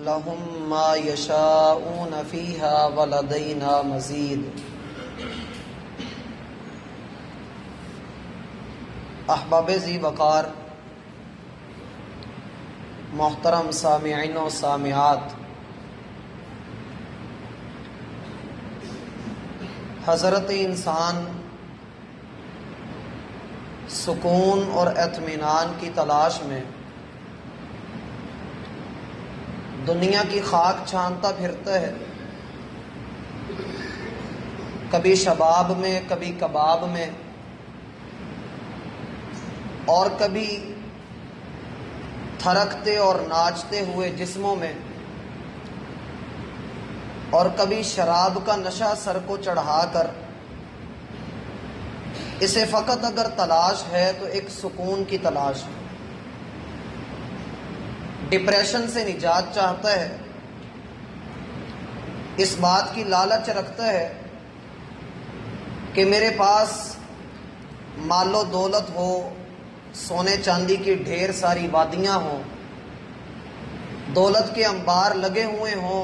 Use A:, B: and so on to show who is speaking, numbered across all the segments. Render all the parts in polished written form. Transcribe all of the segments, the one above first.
A: لهم ما يشاءون فيها ولدينا مزيد۔ احباب ذی وقار، محترم سامعین و سامعات، حضرت انسان سکون اور اطمینان کی تلاش میں دنیا کی خاک چھانتا پھرتا ہے، کبھی شباب میں، کبھی کباب میں، اور کبھی تھرکتے اور ناچتے ہوئے جسموں میں، اور کبھی شراب کا نشہ سر کو چڑھا کر۔ اسے فقط اگر تلاش ہے تو ایک سکون کی تلاش ہے، ڈپریشن سے نجات چاہتا ہے، اس بات کی لالچ رکھتا ہے کہ میرے پاس مال و دولت ہو، سونے چاندی کی ڈھیر ساری وادیاں ہوں، دولت کے انبار لگے ہوئے ہوں،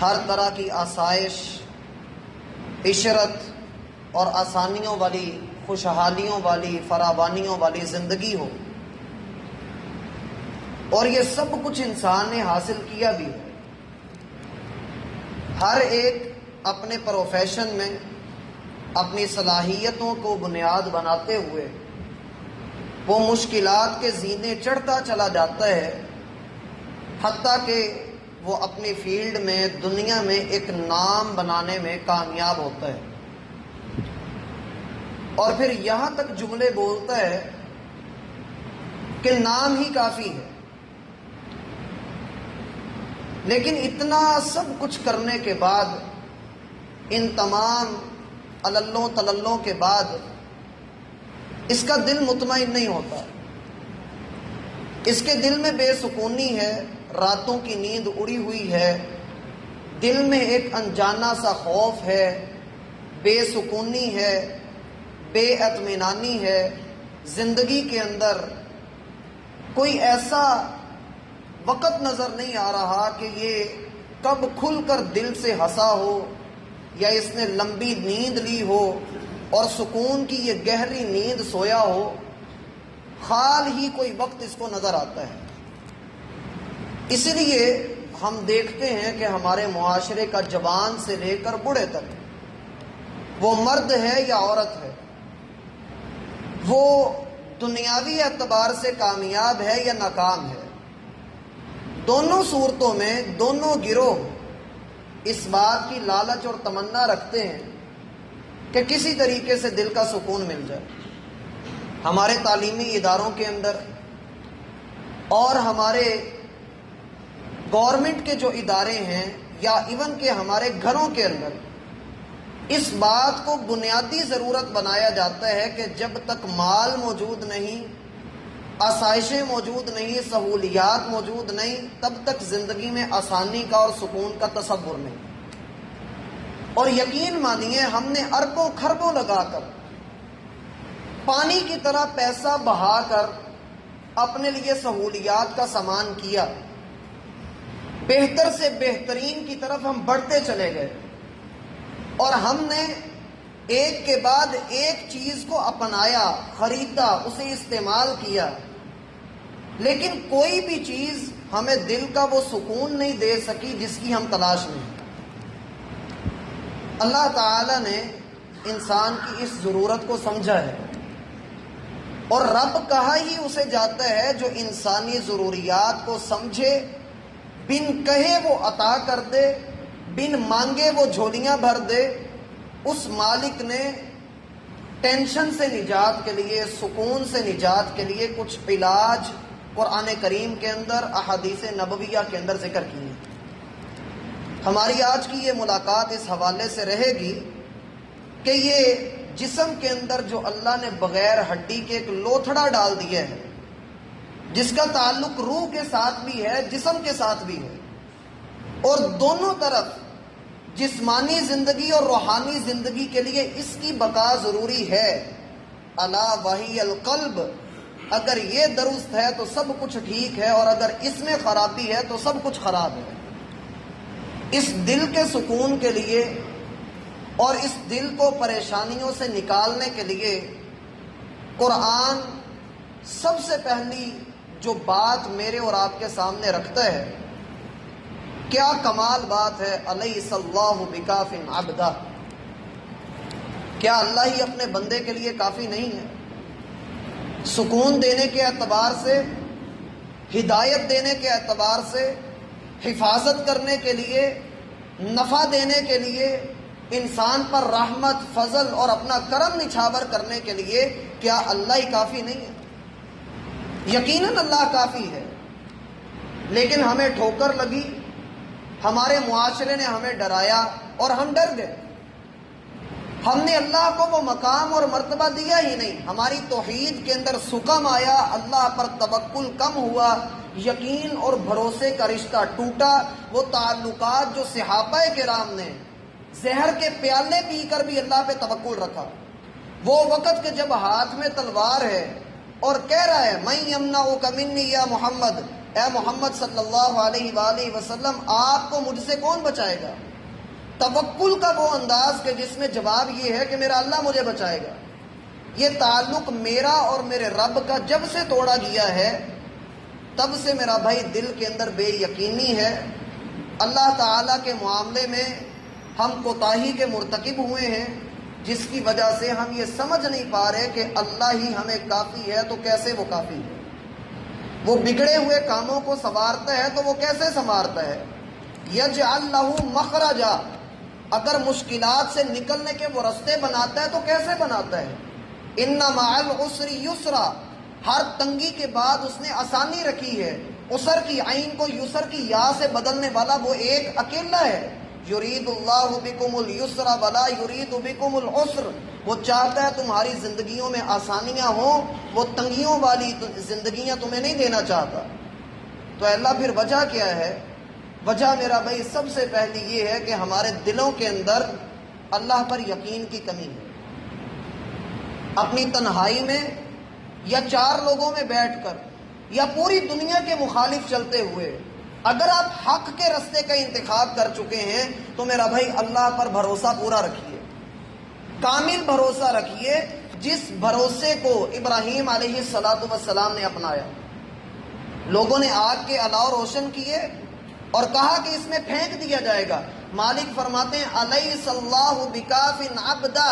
A: ہر طرح کی آسائش، عشرت اور آسانیوں والی، خوشحالیوں والی، فراوانیوں والی زندگی ہو، اور یہ سب کچھ انسان نے حاصل کیا بھی ہے۔ ہر ایک اپنے پروفیشن میں اپنی صلاحیتوں کو بنیاد بناتے ہوئے وہ مشکلات کے زینے چڑھتا چلا جاتا ہے، حتیٰ کہ وہ اپنی فیلڈ میں، دنیا میں ایک نام بنانے میں کامیاب ہوتا ہے، اور پھر یہاں تک جملے بولتا ہے کہ نام ہی کافی ہے۔ لیکن اتنا سب کچھ کرنے کے بعد، ان تمام عللوں تللوں کے بعد، اس کا دل مطمئن نہیں ہوتا، اس کے دل میں بے سکونی ہے، راتوں کی نیند اڑی ہوئی ہے، دل میں ایک انجانا سا خوف ہے، بے سکونی ہے، بے اطمینانی ہے، زندگی کے اندر کوئی ایسا وقت نظر نہیں آ رہا کہ یہ کب کھل کر دل سے ہنسا ہو، یا اس نے لمبی نیند لی ہو اور سکون کی یہ گہری نیند سویا ہو، خال ہی کوئی وقت اس کو نظر آتا ہے۔ اس لیے ہم دیکھتے ہیں کہ ہمارے معاشرے کا جوان سے لے کر بوڑھے تک، وہ مرد ہے یا عورت ہے، وہ دنیاوی اعتبار سے کامیاب ہے یا ناکام ہے، دونوں صورتوں میں دونوں گروہ اس بات کی لالچ اور تمنا رکھتے ہیں کہ کسی طریقے سے دل کا سکون مل جائے۔ ہمارے تعلیمی اداروں کے اندر اور ہمارے گورنمنٹ کے جو ادارے ہیں، یا ایون کہ ہمارے گھروں کے اندر، اس بات کو بنیادی ضرورت بنایا جاتا ہے کہ جب تک مال موجود نہیں، آسائشیں موجود نہیں، سہولیات موجود نہیں، تب تک زندگی میں آسانی کا اور سکون کا تصور نہیں۔ اور یقین مانیے، ہم نے اربوں خربوں لگا کر، پانی کی طرح پیسہ بہا کر اپنے لیے سہولیات کا سامان کیا، بہتر سے بہترین کی طرف ہم بڑھتے چلے گئے، اور ہم نے ایک کے بعد ایک چیز کو اپنایا، خریدا، اسے استعمال کیا، لیکن کوئی بھی چیز ہمیں دل کا وہ سکون نہیں دے سکی جس کی ہم تلاش میں ہیں۔ اللہ تعالی نے انسان کی اس ضرورت کو سمجھا ہے، اور رب کہا ہی اسے جاتا ہے جو انسانی ضروریات کو سمجھے، بن کہے وہ عطا کر دے، بن مانگے وہ جھولیاں بھر دے۔ اس مالک نے ٹینشن سے نجات کے لیے، سکون سے نجات کے لیے کچھ علاج قرآن کریم کے اندر، احادیث نبویہ کے اندر ذکر کیے۔ ہماری آج کی یہ ملاقات اس حوالے سے رہے گی کہ یہ جسم کے اندر جو اللہ نے بغیر ہڈی کے ایک لوتھڑا ڈال دیا ہے، جس کا تعلق روح کے ساتھ بھی ہے، جسم کے ساتھ بھی ہے، اور دونوں طرف جسمانی زندگی اور روحانی زندگی کے لیے اس کی بقا ضروری ہے۔ الا وہی القلب، اگر یہ درست ہے تو سب کچھ ٹھیک ہے، اور اگر اس میں خرابی ہے تو سب کچھ خراب ہے۔ اس دل کے سکون کے لیے اور اس دل کو پریشانیوں سے نکالنے کے لیے قرآن سب سے پہلی جو بات میرے اور آپ کے سامنے رکھتا ہے، کیا کمال بات ہے، الیس اللہ بکاف عبدہ، کیا اللہ ہی اپنے بندے کے لیے کافی نہیں ہے؟ سکون دینے کے اعتبار سے، ہدایت دینے کے اعتبار سے، حفاظت کرنے کے لیے، نفع دینے کے لیے، انسان پر رحمت، فضل اور اپنا کرم نچھاور کرنے کے لیے کیا اللہ ہی کافی نہیں ہے؟ یقیناً اللہ کافی ہے، لیکن ہمیں ٹھوکر لگی، ہمارے معاشرے نے ہمیں ڈرایا اور ہم ڈر گئے۔ ہم نے اللہ کو وہ مقام اور مرتبہ دیا ہی نہیں، ہماری توحید کے اندر سکم آیا، اللہ پر توکل کم ہوا، یقین اور بھروسے کا رشتہ ٹوٹا۔ وہ تعلقات جو صحابہ کرام نے زہر کے پیالے پی کر بھی اللہ پہ توکل رکھا، وہ وقت کہ جب ہاتھ میں تلوار ہے اور کہہ رہا ہے من یمنعک منی یا محمد، اے محمد صلی اللہ علیہ وآلہ وسلم آپ کو مجھ سے کون بچائے گا؟ توکل کا وہ انداز کہ جس میں جواب یہ ہے کہ میرا اللہ مجھے بچائے گا۔ یہ تعلق میرا اور میرے رب کا جب سے توڑا گیا ہے، تب سے میرا بھائی دل کے اندر بے یقینی ہے، اللہ تعالیٰ کے معاملے میں ہم کوتاہی کے مرتکب ہوئے ہیں، جس کی وجہ سے ہم یہ سمجھ نہیں پا رہے کہ اللہ ہی ہمیں کافی ہے تو کیسے وہ کافی ہے۔ وہ بگڑے ہوئے کاموں کو سنوارتا ہے تو وہ کیسے سنوارتا ہے؟ یجعل لہ مخرجا، اگر مشکلات سے نکلنے کے وہ رستے بناتا ہے تو کیسے بناتا ہے؟ ان مع العسر یسرا، ہر تنگی کے بعد اس نے آسانی رکھی ہے۔ عسر کی عین کو یسر کی یا سے بدلنے والا وہ ایک اکیلا ہے۔ یرید اللہ بکم اليسر ولا یرید بکم العسر، وہ چاہتا ہے تمہاری زندگیوں میں آسانیاں ہوں، وہ تنگیوں والی زندگیاں تمہیں نہیں دینا چاہتا۔ تو اللہ پھر وجہ کیا ہے؟ وجہ میرا بھائی سب سے پہلی یہ ہے کہ ہمارے دلوں کے اندر اللہ پر یقین کی کمی ہے۔ اپنی تنہائی میں یا چار لوگوں میں بیٹھ کر یا پوری دنیا کے مخالف چلتے ہوئے اگر آپ حق کے رستے کا انتخاب کر چکے ہیں تو میرا بھائی اللہ پر بھروسہ پورا رکھیے، کامل بھروسہ رکھیے، جس بھروسے کو ابراہیم علیہ السلام نے اپنایا۔ لوگوں نے آگ کے الاؤ روشن کیے اور کہا کہ اس میں پھینک دیا جائے گا۔ مالک فرماتے ہیں الیس اللہ بکاف عبدہ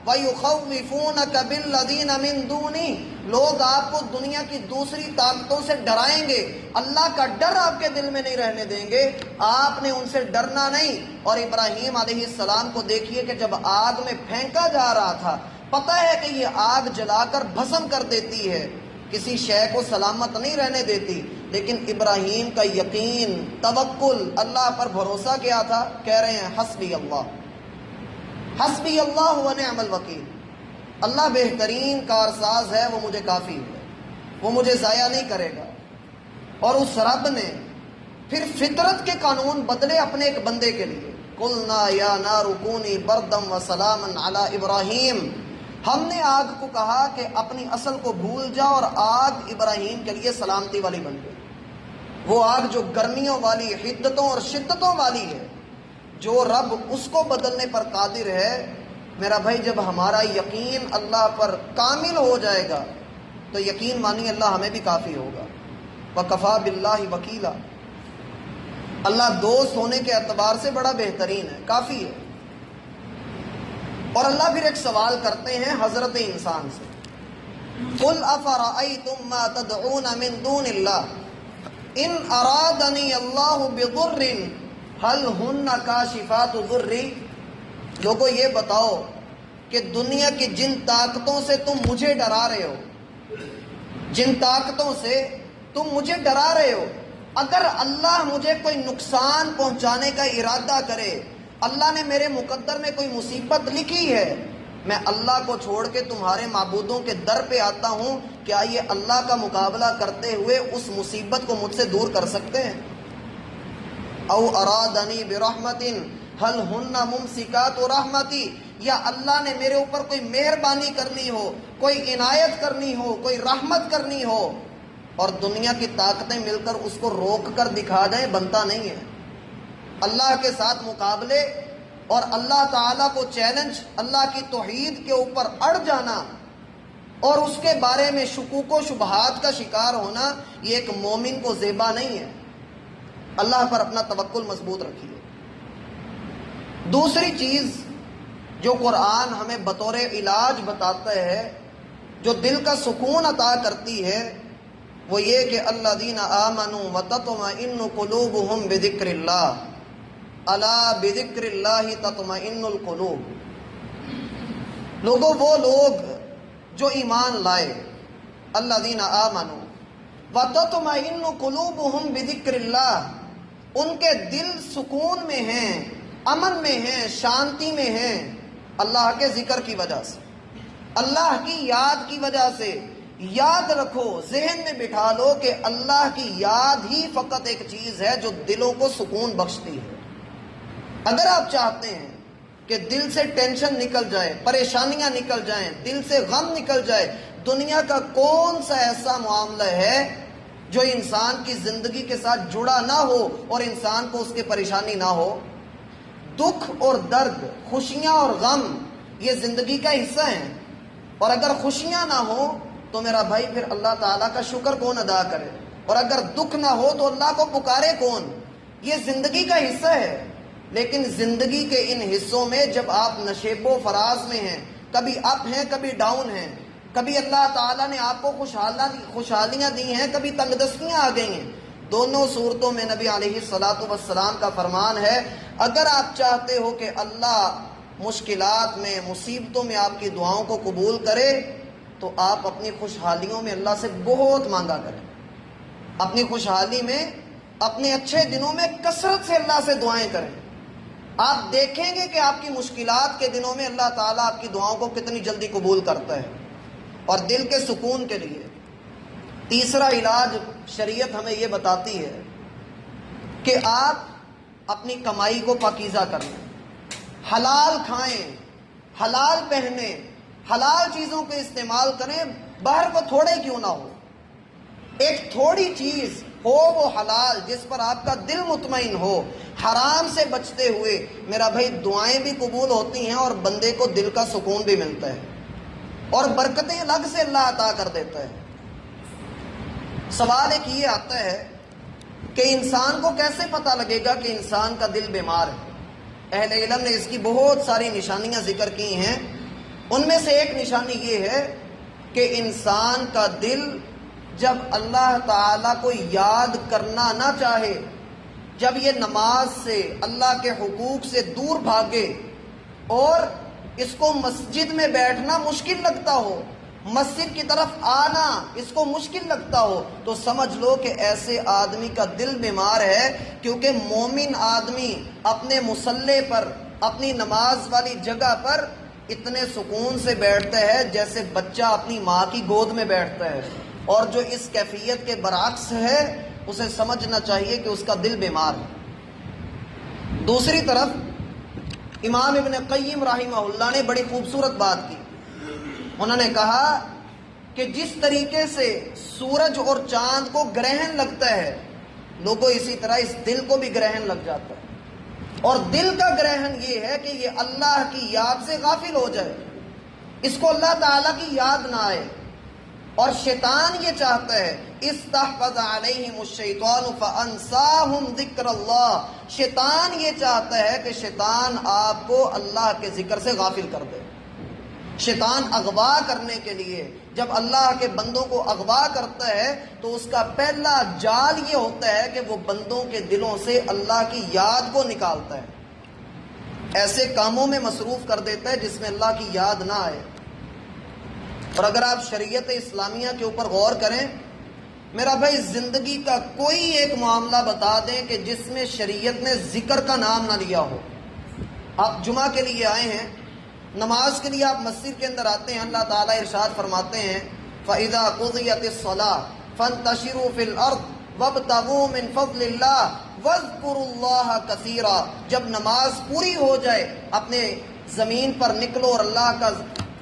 A: وَيُخَوِّفُونَكَ بِالَّذِينَ مِن دُونِهِ، لوگ آپ کو دنیا کی دوسری طاقتوں سے ڈرائیں گے، اللہ کا ڈر آپ کے دل میں نہیں رہنے دیں گے، آپ نے ان سے ڈرنا نہیں۔ اور ابراہیم علیہ السلام کو دیکھیے کہ جب آگ میں پھینکا جا رہا تھا، پتہ ہے کہ یہ آگ جلا کر بھسم کر دیتی ہے، کسی شے کو سلامت نہیں رہنے دیتی، لیکن ابراہیم کا یقین، توکل، اللہ پر بھروسہ کیا تھا؟ کہہ رہے ہیں حسبی اللہ، حسبی اللہ و نعم الوکیل، اللہ بہترین کارساز ہے، وہ مجھے کافی ہے، وہ مجھے ضائع نہیں کرے گا۔ اور اس رب نے پھر فطرت کے قانون بدلے اپنے ایک بندے کے لیے، قلنا یا نار کونی بردم و سلاما علی ابراہیم، ہم نے آگ کو کہا کہ اپنی اصل کو بھول جا، اور آگ ابراہیم کے لیے سلامتی والی بن گئی۔ وہ آگ جو گرمیوں والی، حدتوں اور شدتوں والی ہے، جو رب اس کو بدلنے پر قادر ہے۔ میرا بھائی جب ہمارا یقین اللہ پر کامل ہو جائے گا تو یقین مانی اللہ ہمیں بھی کافی ہوگا۔ وَكَفَى بِاللَّهِ وَكِيلًا، اللہ دوست ہونے کے اعتبار سے بڑا بہترین ہے، کافی ہے۔ اور اللہ پھر ایک سوال کرتے ہیں حضرت انسان سے، قُلْ أَفَرَأَيْتُم مَّا تَدْعُونَ مِن دُونِ اللَّهِ إِنْ أَرَادَنِيَ اللَّهُ بِضُرٍّ هَلْ هُنَّ كَاشِفَاتُ ضُرِّي، لوگوں یہ بتاؤ کہ دنیا کی جن طاقتوں سے تم مجھے ڈرا رہے ہو، جن طاقتوں سے تم مجھے ڈرا رہے ہو، اگر اللہ مجھے کوئی نقصان پہنچانے کا ارادہ کرے، اللہ نے میرے مقدر میں کوئی مصیبت لکھی ہے، میں اللہ کو چھوڑ کے تمہارے معبودوں کے در پہ آتا ہوں، کیا یہ اللہ کا مقابلہ کرتے ہوئے اس مصیبت کو مجھ سے دور کر سکتے ہیں؟ او ارادنی برحمت هل هن ممسکات رحمتی، یا اللہ نے میرے اوپر کوئی مہربانی کرنی ہو، کوئی عنایت کرنی ہو، کوئی رحمت کرنی ہو اور دنیا کی طاقتیں مل کر اس کو روک کر دکھا جائیں، بنتا نہیں ہے۔ اللہ کے ساتھ مقابلے اور اللہ تعالیٰ کو چیلنج، اللہ کی توحید کے اوپر اڑ جانا اور اس کے بارے میں شکوک و شبہات کا شکار ہونا، یہ ایک مومن کو زیبا نہیں ہے۔ اللہ پر اپنا توکل مضبوط رکھیے۔ دوسری چیز جو قرآن ہمیں بطور علاج بتاتا ہے، جو دل کا سکون عطا کرتی ہے، وہ یہ کہ الذین آمنوا وتطمئن قلوبہم بذکر اللہ، الا بذکر اللہ تطمئن القلوب۔ لوگوں، وہ لوگ جو ایمان لائے، الذین آمنوا وتطمئن قلوبہم بذکر اللہ، ان کے دل سکون میں ہیں، امن میں ہیں، شانتی میں ہیں اللہ کے ذکر کی وجہ سے، اللہ کی یاد کی وجہ سے۔ یاد رکھو، ذہن میں بٹھا لو کہ اللہ کی یاد ہی فقط ایک چیز ہے جو دلوں کو سکون بخشتی ہے۔ اگر آپ چاہتے ہیں کہ دل سے ٹینشن نکل جائے، پریشانیاں نکل جائیں، دل سے غم نکل جائے، دنیا کا کون سا ایسا معاملہ ہے جو انسان کی زندگی کے ساتھ جڑا نہ ہو اور انسان کو اس کی پریشانی نہ ہو؟ دکھ اور درد، خوشیاں اور غم، یہ زندگی کا حصہ ہیں، اور اگر خوشیاں نہ ہو تو میرا بھائی پھر اللہ تعالیٰ کا شکر کون ادا کرے، اور اگر دکھ نہ ہو تو اللہ کو پکارے کون؟ یہ زندگی کا حصہ ہے۔ لیکن زندگی کے ان حصوں میں جب آپ نشیب و فراز میں ہیں، کبھی اپ ہیں کبھی ڈاؤن ہیں، کبھی اللہ تعالیٰ نے آپ کو خوشحالیاں دی ہیں، کبھی تنگ دستیاں آ گئی ہیں، دونوں صورتوں میں نبی علیہ الصلاۃ والسلام کا فرمان ہے، اگر آپ چاہتے ہو کہ اللہ مشکلات میں، مصیبتوں میں آپ کی دعاؤں کو قبول کرے تو آپ اپنی خوشحالیوں میں اللہ سے بہت مانگا کریں۔ اپنی خوشحالی میں، اپنے اچھے دنوں میں کثرت سے اللہ سے دعائیں کریں۔ آپ دیکھیں گے کہ آپ کی مشکلات کے دنوں میں اللہ تعالیٰ آپ کی دعاؤں کو کتنی جلدی قبول کرتا ہے۔ اور دل کے سکون کے لیے تیسرا علاج شریعت ہمیں یہ بتاتی ہے کہ آپ اپنی کمائی کو پاکیزہ کریں، حلال کھائیں، حلال پہنیں، حلال چیزوں کو استعمال کریں، باہر کو تھوڑے کیوں نہ ہو، ایک تھوڑی چیز ہو وہ حلال جس پر آپ کا دل مطمئن ہو، حرام سے بچتے ہوئے میرا بھائی دعائیں بھی قبول ہوتی ہیں اور بندے کو دل کا سکون بھی ملتا ہے اور برکتیں الگ سے اللہ عطا کر دیتا ہے۔ سوال ایک یہ آتا ہے کہ انسان کو کیسے پتہ لگے گا کہ انسان کا دل بیمار ہے؟ اہل علم نے اس کی بہت ساری نشانیاں ذکر کی ہیں، ان میں سے ایک نشانی یہ ہے کہ انسان کا دل جب اللہ تعالیٰ کو یاد کرنا نہ چاہے، جب یہ نماز سے، اللہ کے حقوق سے دور بھاگے اور اس کو مسجد میں بیٹھنا مشکل لگتا ہو، مسجد کی طرف آنا اس کو مشکل لگتا ہو، تو سمجھ لو کہ ایسے آدمی کا دل بیمار ہے، کیونکہ مومن آدمی اپنے مصلی پر، اپنی نماز والی جگہ پر اتنے سکون سے بیٹھتا ہے جیسے بچہ اپنی ماں کی گود میں بیٹھتا ہے، اور جو اس کیفیت کے برعکس ہے اسے سمجھنا چاہیے کہ اس کا دل بیمار ہے۔ دوسری طرف امام ابن قیم رحمہ اللہ نے بڑی خوبصورت بات کی، انہوں نے کہا کہ جس طریقے سے سورج اور چاند کو گرہن لگتا ہے، لوگوں اسی طرح اس دل کو بھی گرہن لگ جاتا ہے، اور دل کا گرہن یہ ہے کہ یہ اللہ کی یاد سے غافل ہو جائے، اس کو اللہ تعالیٰ کی یاد نہ آئے، اور شیطان یہ چاہتا ہے استحفظ علیہم الشیطان فانساہم ذکر اللہ، شیطان یہ چاہتا ہے کہ شیطان آپ کو اللہ کے ذکر سے غافل کر دے۔ شیطان اغوا کرنے کے لیے جب اللہ کے بندوں کو اغوا کرتا ہے تو اس کا پہلا جال یہ ہوتا ہے کہ وہ بندوں کے دلوں سے اللہ کی یاد کو نکالتا ہے، ایسے کاموں میں مصروف کر دیتا ہے جس میں اللہ کی یاد نہ آئے۔ اور اگر آپ شریعت اسلامیہ کے اوپر غور کریں، میرا بھائی زندگی کا کوئی ایک معاملہ بتا دیں کہ جس میں شریعت نے ذکر کا نام نہ لیا ہو۔ آپ جمعہ کے لیے آئے ہیں، نماز کے لیے آپ مسجد کے اندر آتے ہیں، اللہ تعالیٰ ارشاد فرماتے ہیں فَإِذَا قُضِيَتِ الصَّلَاةُ فَانتَشِرُوا فِي الْأَرْضِ وَابْتَغُوا مِنْ فَضْلِ اللَّهِ وَاذْكُرُوا اللَّهَ كَثِيرًا، جب نماز پوری ہو جائے اپنے زمین پر نکلو اور اللہ کا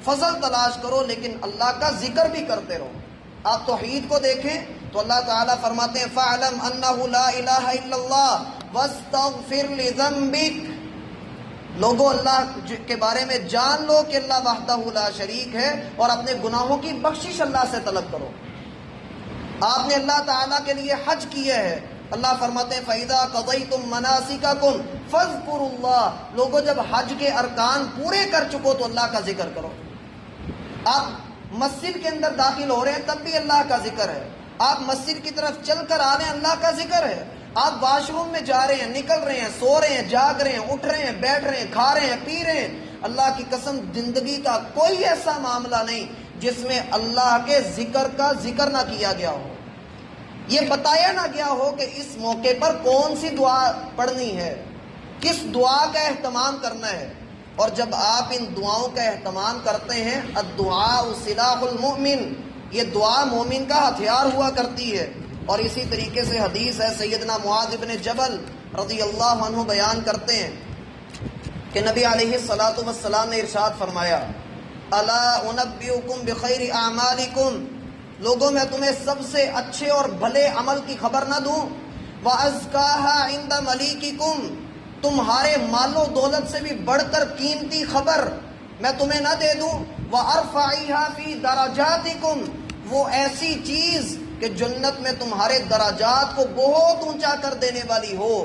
A: فضل تلاش کرو، لیکن اللہ کا ذکر بھی کرتے رہو۔ آپ توحید کو دیکھیں تو اللہ تعالیٰ فرماتے ہیں فَاعْلَمْ أَنَّهُ لَا إِلَهَ إِلَّا اللَّهُ وَاسْتَغْفِرْ لِذَنبِكَ، لوگوں اللہ کے بارے میں جان لو کہ اللہ وحدہ لا شریک ہے، اور اپنے گناہوں کی بخشش اللہ سے طلب کرو۔ آپ نے اللہ تعالیٰ کے لیے حج کیا ہے، اللہ فرماتے ہیں فَإِذَا قَضَيْتُم مَنَاسِكَكُمْ فَاذْكُرُوا اللَّهَ، لوگوں جب حج کے ارکان پورے کر چکو تو اللہ کا ذکر کرو۔ آپ مسجد کے اندر داخل ہو رہے ہیں تب بھی اللہ کا ذکر ہے، آپ مسجد کی طرف چل کر آ رہے ہیں اللہ کا ذکر ہے، آپ واش روم میں جا رہے ہیں، نکل رہے ہیں، سو رہے ہیں، جاگ رہے ہیں، اٹھ رہے ہیں، بیٹھ رہے ہیں، کھا رہے ہیں، پی رہے ہیں، اللہ کی قسم زندگی کا کوئی ایسا معاملہ نہیں جس میں اللہ کے ذکر کا ذکر نہ کیا گیا ہو، یہ بتایا نہ گیا ہو کہ اس موقع پر کون سی دعا پڑھنی ہے، کس دعا کا اہتمام کرنا ہے۔ اور جب آپ ان دعاؤں کا اہتمام کرتے ہیں، الدعاء سلاح المؤمن، یہ دعا مومن کا ہتھیار ہوا کرتی ہے۔ اور اسی طریقے سے حدیث ہے، سیدنا معاذ بن جبل رضی اللہ عنہ بیان کرتے ہیں کہ نبی علیہ الصلاۃ والسلام نے ارشاد فرمایا الا انبئکم بخیر اعمالکم، لوگوں میں تمہیں سب سے اچھے اور بھلے عمل کی خبر نہ دوں، وَأَزْكَاهَا عِنْدَ مَلِيكِكُمْ، تمہارے مال و دولت سے بھی بڑھ کر قیمتی خبر میں تمہیں نہ دے دوں، وَأَرْفَعِهَا فِي دَرَجَاتِكُمْ، وہ ایسی چیز کہ جنت میں تمہارے درجات کو بہت اونچا کر دینے والی ہو،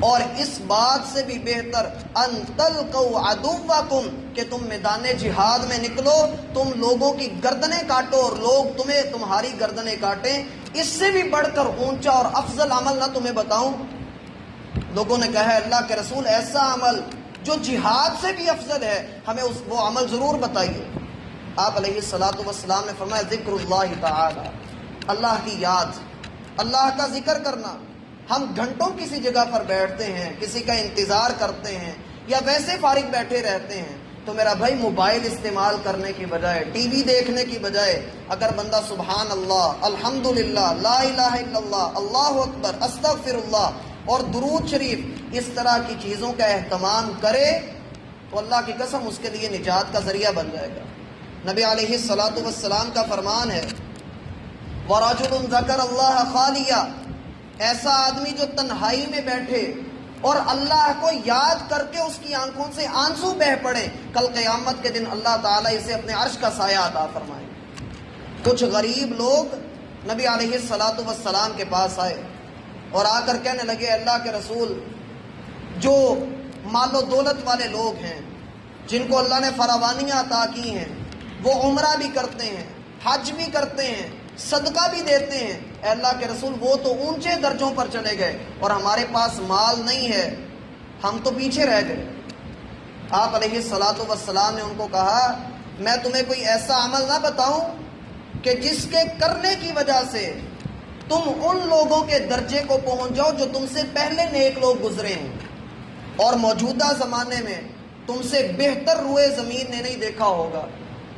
A: اور اس بات سے بھی بہتر ان تلقوا عدوکم، کہ تم میدان جہاد میں نکلو، تم لوگوں کی گردنیں کاٹو اور لوگ تمہاری گردنیں کاٹیں، اس سے بھی بڑھ کر اونچا اور افضل عمل نہ تمہیں بتاؤں؟ لوگوں نے کہا ہے اللہ کے رسول ایسا عمل جو جہاد سے بھی افضل ہے، ہمیں وہ عمل ضرور بتائیے۔ آپ علیہ الصلاۃ والسلام نے فرمایا ذکر اللہ تعالی، اللہ کی یاد، اللہ کا ذکر کرنا۔ ہم گھنٹوں کسی جگہ پر بیٹھتے ہیں، کسی کا انتظار کرتے ہیں، یا ویسے فارغ بیٹھے رہتے ہیں، تو میرا بھائی موبائل استعمال کرنے کی بجائے، ٹی وی دیکھنے کی بجائے، اگر بندہ سبحان اللہ، الحمدللہ، لا الہ الا اللہ، اللہ اکبر، استغفر اللہ اور درود شریف، اس طرح کی چیزوں کا اہتمام کرے تو اللہ کی قسم اس کے لیے نجات کا ذریعہ بن جائے گا۔ نبی علیہ الصلاۃ والسلام کا فرمان ہے وَرَجُلٌ ذَكَرَ اللَّهَ خَالِيًا، ایسا آدمی جو تنہائی میں بیٹھے اور اللہ کو یاد کر کے اس کی آنکھوں سے آنسو بہہ پڑے، کل قیامت کے دن اللہ تعالیٰ اسے اپنے عرش کا سایہ عطا فرمائے۔ کچھ غریب لوگ نبی علیہ الصلاۃ والسلام کے پاس آئے اور آ کر کہنے لگے اللہ کے رسول، جو مال و دولت والے لوگ ہیں، جن کو اللہ نے فراوانیاں عطا کی ہیں، وہ عمرہ بھی کرتے ہیں، حج بھی کرتے ہیں، صدقہ بھی دیتے ہیں، اے اللہ کے رسول وہ تو اونچے درجوں پر چلے گئے اور ہمارے پاس مال نہیں ہے، ہم تو پیچھے رہ گئے۔ آپ علیہ الصلاۃ والسلام نے ان کو کہا میں تمہیں کوئی ایسا عمل نہ بتاؤں کہ جس کے کرنے کی وجہ سے تم ان لوگوں کے درجے کو پہنچ جاؤ جو تم سے پہلے نیک لوگ گزرے ہیں، اور موجودہ زمانے میں تم سے بہتر روئے زمین نے نہیں دیکھا ہوگا،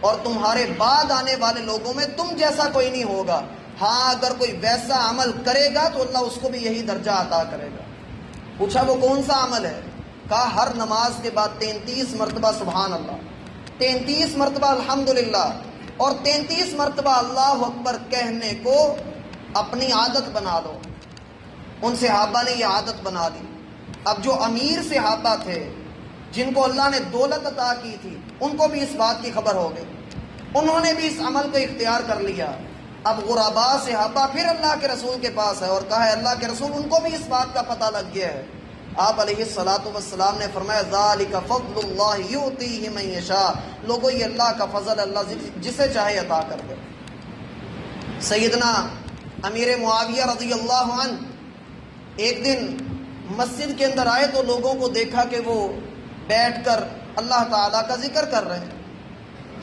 A: اور تمہارے بعد آنے والے لوگوں میں تم جیسا کوئی نہیں ہوگا۔ ہاں اگر کوئی ویسا عمل کرے گا تو اللہ اس کو بھی یہی درجہ عطا کرے گا۔ پوچھا وہ کون سا عمل ہے؟ کہا ہر نماز کے بعد 33 مرتبہ سبحان اللہ، 33 مرتبہ الحمدللہ، اور 33 مرتبہ اللہ اکبر کہنے کو اپنی عادت بنا دو۔ ان صحابہ نے یہ عادت بنا دی۔ اب جو امیر صحابہ تھے جن کو اللہ نے دولت عطا کی تھی، ان کو بھی اس بات کی خبر ہو گئی، انہوں نے بھی اس عمل کو اختیار کر لیا۔ اب غرباء صحابہ پھر اللہ کے رسول کے پاس ہے اور کہا ہے اللہ کے رسول ان کو بھی اس بات کا پتہ لگ گیا ہے۔ آپ علیہ الصلاۃ والسلام نے فرمایا ذالک فضل اللہ یؤتیہ من یشاء، لوگوں یہ اللہ کا فضل، اللہ جسے چاہے عطا کر دے۔ سیدنا امیر معاویہ رضی اللہ عنہ ایک دن مسجد کے اندر آئے تو لوگوں کو دیکھا کہ وہ بیٹھ کر اللہ تعالیٰ کا ذکر کر رہے ہیں۔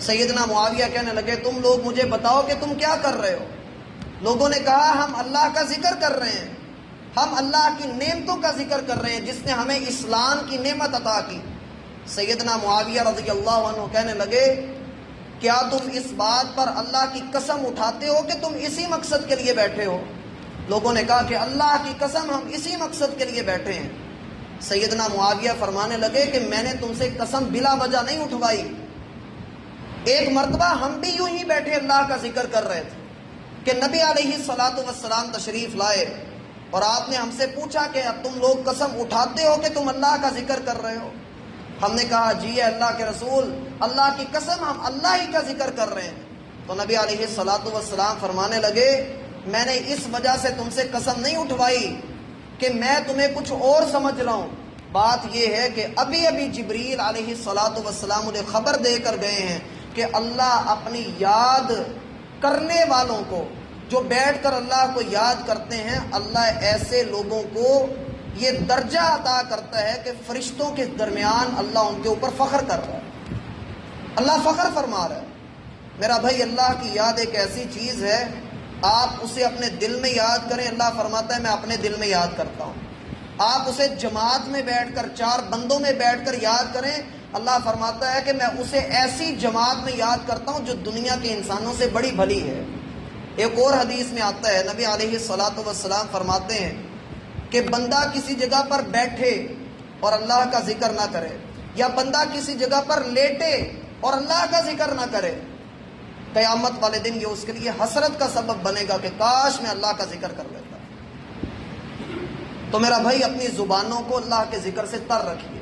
A: سیدنا معاویہ کہنے لگے تم لوگ مجھے بتاؤ کہ تم کیا کر رہے ہو؟ لوگوں نے کہا ہم اللہ کا ذکر کر رہے ہیں، ہم اللہ کی نعمتوں کا ذکر کر رہے ہیں جس نے ہمیں اسلام کی نعمت عطا کی۔ سیدنا معاویہ رضی اللہ عنہ کہنے لگے کیا تم اس بات پر اللہ کی قسم اٹھاتے ہو کہ تم اسی مقصد کے لیے بیٹھے ہو؟ لوگوں نے کہا کہ اللہ کی قسم ہم اسی مقصد کے لیے بیٹھے ہیں۔ سیدنا معاویہ فرمانے لگے کہ میں نے تم سے قسم بلا وجہ نہیں اٹھوائی. ایک مرتبہ ہم بھی یوں ہی بیٹھے اللہ کا ذکر کر رہے تھے کہ نبی علیہ الصلوۃ والسلام تشریف لائے اور آپ نے ہم سے پوچھا کہ اب تم لوگ قسم اٹھاتے ہو کہ تم اللہ کا ذکر کر رہے ہو؟ ہم نے کہا جی اے اللہ کے رسول، اللہ کی قسم ہم اللہ ہی کا ذکر کر رہے ہیں. تو نبی علیہ الصلوۃ والسلام فرمانے لگے میں نے اس وجہ سے تم سے قسم نہیں اٹھوائی کہ میں تمہیں کچھ اور سمجھ رہا ہوں. بات یہ ہے کہ ابھی ابھی جبریل علیہ الصلوۃ والسلام انہیں خبر دے کر گئے ہیں کہ اللہ اپنی یاد کرنے والوں کو، جو بیٹھ کر اللہ کو یاد کرتے ہیں، اللہ ایسے لوگوں کو یہ درجہ عطا کرتا ہے کہ فرشتوں کے درمیان اللہ ان کے اوپر فخر کر رہا ہے. اللہ فخر فرما رہا ہے. میرا بھائی، اللہ کی یاد ایک ایسی چیز ہے، آپ اسے اپنے دل میں یاد کریں. اللہ فرماتا ہے میں اپنے دل میں یاد کرتا ہوں. آپ اسے جماعت میں بیٹھ کر، چار بندوں میں بیٹھ کر یاد کریں. اللہ فرماتا ہے کہ میں اسے ایسی جماعت میں یاد کرتا ہوں جو دنیا کے انسانوں سے بڑی بھلی ہے. ایک اور حدیث میں آتا ہے، نبی علیہ الصلوۃ والسلام فرماتے ہیں کہ بندہ کسی جگہ پر بیٹھے اور اللہ کا ذکر نہ کرے، یا بندہ کسی جگہ پر لیٹے اور اللہ کا ذکر نہ کرے، قیامت والے دن یہ اس کے لیے حسرت کا سبب بنے گا کہ کاش میں اللہ کا ذکر کر لیتا. تو میرا بھائی، اپنی زبانوں کو اللہ کے ذکر سے تر رکھیے.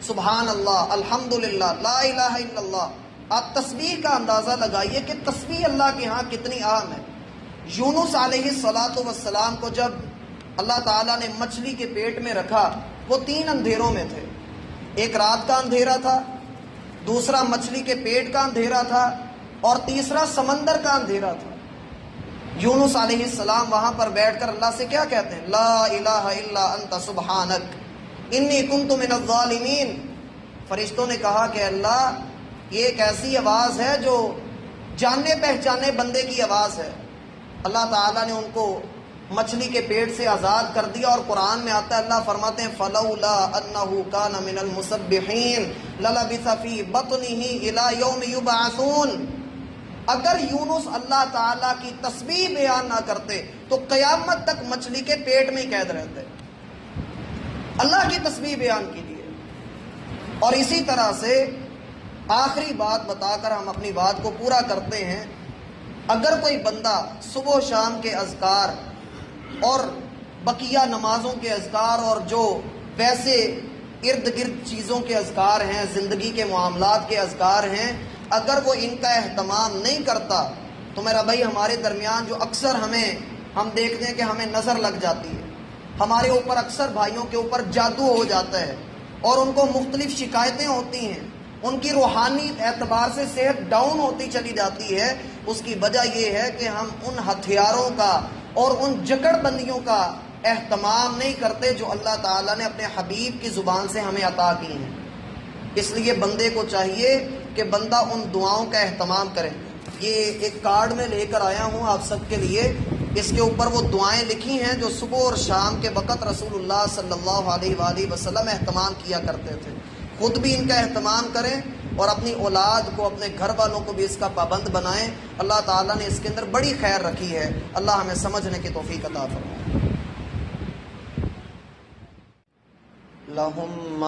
A: سبحان اللہ، الحمدللہ، لا الہ الا اللہ. آپ تسبیح کا اندازہ لگائیے کہ تسبیح اللہ کے ہاں کتنی اہم ہے. یونس علیہ الصلوۃ والسلام کو جب اللہ تعالیٰ نے مچھلی کے پیٹ میں رکھا، وہ 3 اندھیروں میں تھے. ایک رات کا اندھیرا تھا، دوسرا مچھلی کے پیٹ کا اندھیرا تھا، اور تیسرا سمندر کا اندھیرا تھا. یونس علیہ السلام وہاں پر بیٹھ کر اللہ سے کیا کہتے ہیں؟ لا الہ الا انت سبحانک انی کنت من الظالمین. فرشتوں نے کہا کہ اللہ، یہ ایک ایسی آواز ہے جو جانے پہچانے بندے کی آواز ہے. اللہ تعالیٰ نے ان کو مچھلی کے پیٹ سے آزاد کر دیا، اور قرآن میں آتا ہے، اللہ فرماتے ہیں فلولا انہ کان من المسبحین للبث فی بطنہ الی یوم یبعثون. اگر یونس اللہ تعالیٰ کی تسبیح بیان نہ کرتے تو قیامت تک مچھلی کے پیٹ میں ہی قید رہتے. اللہ کی تسبیح بیان کیجیے. اور اسی طرح سے آخری بات بتا کر ہم اپنی بات کو پورا کرتے ہیں. اگر کوئی بندہ صبح و شام کے اذکار اور بقیہ نمازوں کے اذکار اور جو ویسے ارد گرد چیزوں کے اذکار ہیں، زندگی کے معاملات کے اذکار ہیں، اگر وہ ان کا اہتمام نہیں کرتا تو میرا بھائی، ہمارے درمیان جو اکثر ہم دیکھتے ہیں کہ ہمیں نظر لگ جاتی ہے، ہمارے اوپر اکثر بھائیوں کے اوپر جادو ہو جاتا ہے اور ان کو مختلف شکایتیں ہوتی ہیں، ان کی روحانی اعتبار سے صحت ڈاؤن ہوتی چلی جاتی ہے. اس کی وجہ یہ ہے کہ ہم ان ہتھیاروں کا اور ان جکڑ بندیوں کا اہتمام نہیں کرتے جو اللہ تعالیٰ نے اپنے حبیب کی زبان سے ہمیں عطا کی ہیں. اس لیے بندے کو چاہیے کہ بندہ ان دعاؤں کا اہتمام کرے. یہ ایک کارڈ میں لے کر آیا ہوں آپ سب کے لیے. اس کے اوپر وہ دعائیں لکھی ہیں جو صبح اور شام کے وقت رسول اللہ صلی اللہ علیہ وآلہ وسلم اہتمام کیا کرتے تھے. خود بھی ان کا اہتمام کریں اور اپنی اولاد کو، اپنے گھر والوں کو بھی اس کا پابند بنائیں. اللہ تعالیٰ نے اس کے اندر بڑی خیر رکھی ہے. اللہ ہمیں سمجھنے کی توفیق عطا فرمائے. لہم